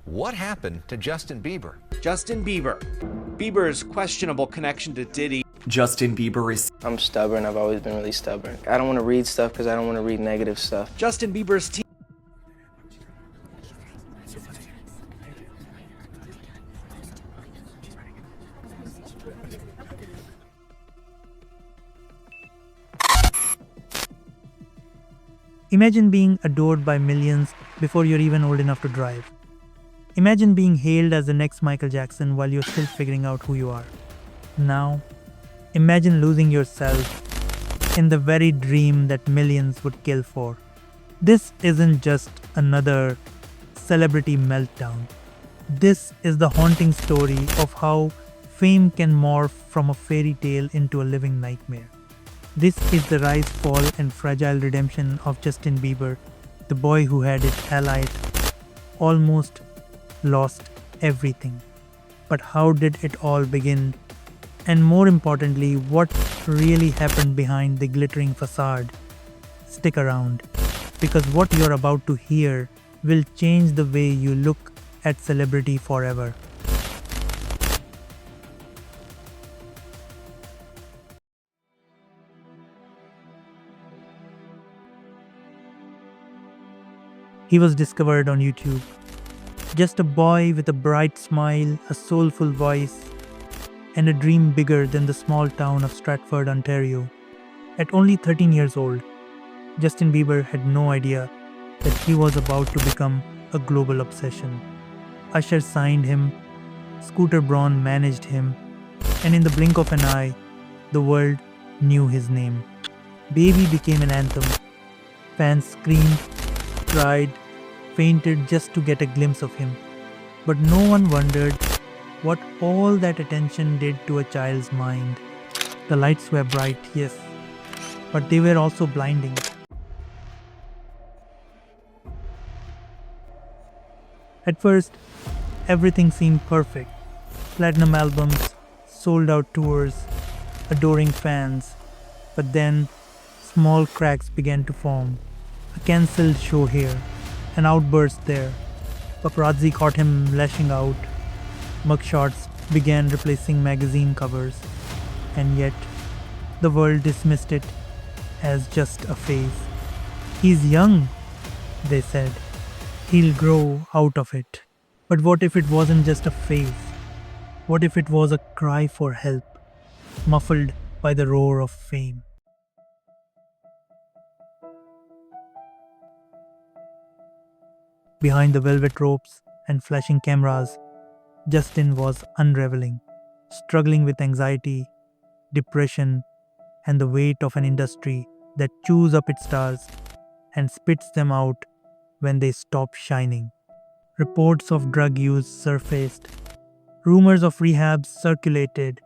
What happened to Justin Bieber? Justin Bieber. Bieber's questionable connection to Diddy. Justin Bieber is... I'm stubborn. I've always been really stubborn. I don't want to read stuff because I don't want to read negative stuff. Justin Bieber's team. Imagine being adored by millions before you're even old enough to drive. Imagine being hailed as the next Michael Jackson while you're still figuring out who you are. Now, imagine losing yourself in the very dream that millions would kill for. This isn't just another celebrity meltdown. This is the haunting story of how fame can morph from a fairy tale into a living nightmare. This is the rise, fall, and fragile redemption of Justin Bieber, the boy who had it allied, almost lost everything. But how did it all begin? And more importantly, what really happened behind the glittering facade? Stick around, because what you're about to hear will change the way you look at celebrity forever. He was discovered on YouTube. Just a boy with a bright smile, a soulful voice, and a dream bigger than the small town of Stratford, Ontario. At only 13 years old, Justin Bieber had no idea that he was about to become a global obsession. Usher signed him, Scooter Braun managed him, and in the blink of an eye, the world knew his name. Baby became an anthem. Fans screamed, cried, fainted just to get a glimpse of him. But no one wondered what all that attention did to a child's mind. The lights were bright, yes, but they were also blinding. At first, everything seemed perfect. Platinum albums, sold out tours, adoring fans. But then, small cracks began to form. A cancelled show here, an outburst there. Paparazzi caught him lashing out. Mugshots began replacing magazine covers. And yet, the world dismissed it as just a phase. He's young, they said. He'll grow out of it. But what if it wasn't just a phase? What if it was a cry for help, muffled by the roar of fame? Behind the velvet ropes and flashing cameras, Justin was unraveling, struggling with anxiety, depression, and the weight of an industry that chews up its stars and spits them out when they stop shining. Reports of drug use surfaced, rumors of rehabs circulated,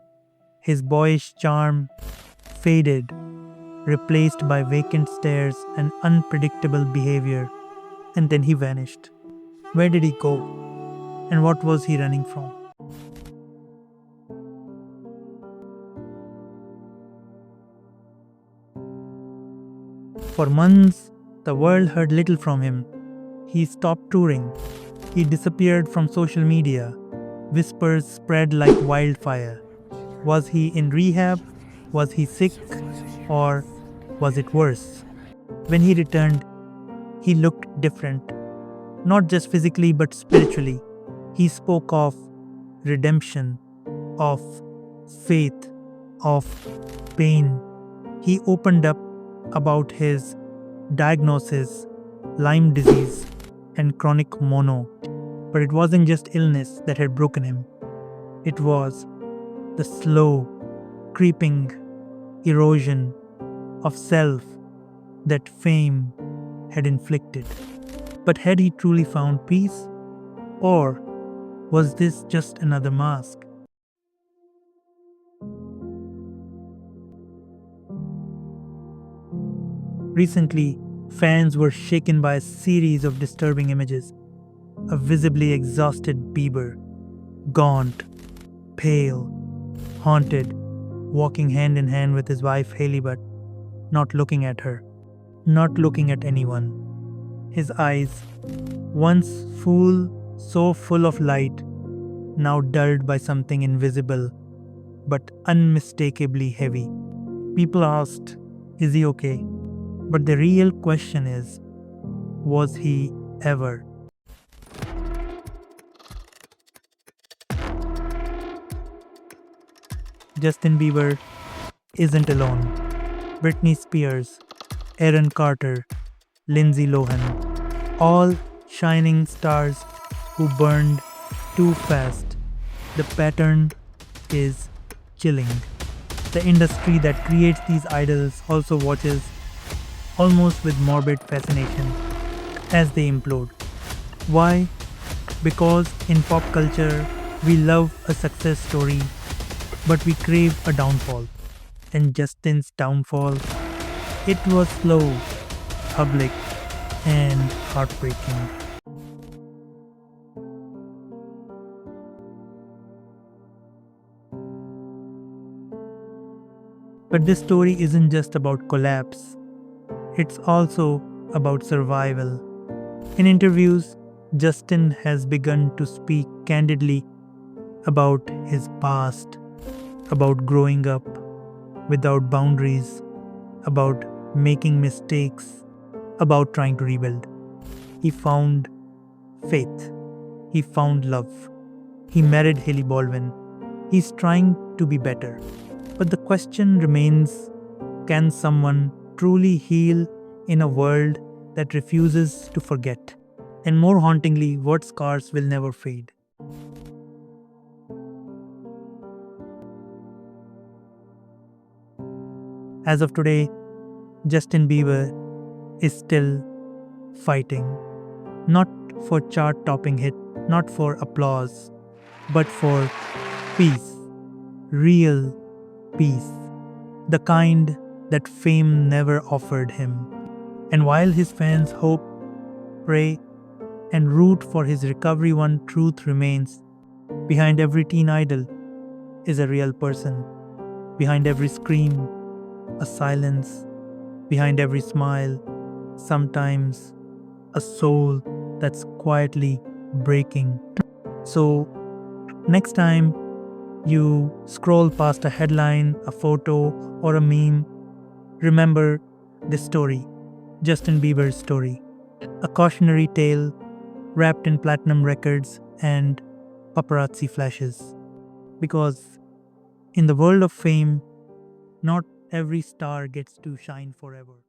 his boyish charm faded, replaced by vacant stares and unpredictable behavior. And then he vanished. Where did he go? And what was he running from? For months, the world heard little from him. He stopped touring. He disappeared from social media. Whispers spread like wildfire. Was he in rehab? Was he sick? Or was it worse? When he returned, he looked different, not just physically but spiritually. He spoke of redemption, of faith, of pain. He opened up about his diagnosis, Lyme disease, and chronic mono. But it wasn't just illness that had broken him. It was the slow, creeping erosion of self that fame had inflicted. But had he truly found peace? Or was this just another mask? Recently, fans were shaken by a series of disturbing images. A visibly exhausted Bieber, gaunt, pale, haunted, walking hand in hand with his wife Hailey, but not looking at her, not looking at anyone. His eyes, once full so full of light, now dulled by something invisible but unmistakably heavy. People asked, is he okay? But the real question is, was he ever? Justin Bieber isn't alone. Britney Spears, Aaron Carter, Lindsay Lohan, all shining stars who burned too fast. The pattern is chilling. The industry that creates these idols also watches, almost with morbid fascination, as they implode. Why? Because in pop culture, we love a success story, but we crave a downfall. And Justin's downfall, it was slow, public, and heartbreaking. But this story isn't just about collapse, it's also about survival. In interviews, Justin has begun to speak candidly about his past, about growing up without boundaries, about making mistakes, about trying to rebuild. He found faith, he found love, he married Haley Baldwin. He's trying to be better. But the question remains, can someone truly heal in a world that refuses to forget? And more hauntingly, what scars will never fade? As of today, Justin Bieber is still fighting, not for chart topping hit, not for applause, but for peace, real peace, the kind that fame never offered him. And while his fans hope, pray, and root for his recovery, one truth remains: behind every teen idol is a real person. Behind every scream, a silence. Behind every smile, sometimes a soul that's quietly breaking. So, next time you scroll past a headline, a photo, or a meme, remember this story, Justin Bieber's story. A cautionary tale wrapped in platinum records and paparazzi flashes. Because in the world of fame, not every star gets to shine forever.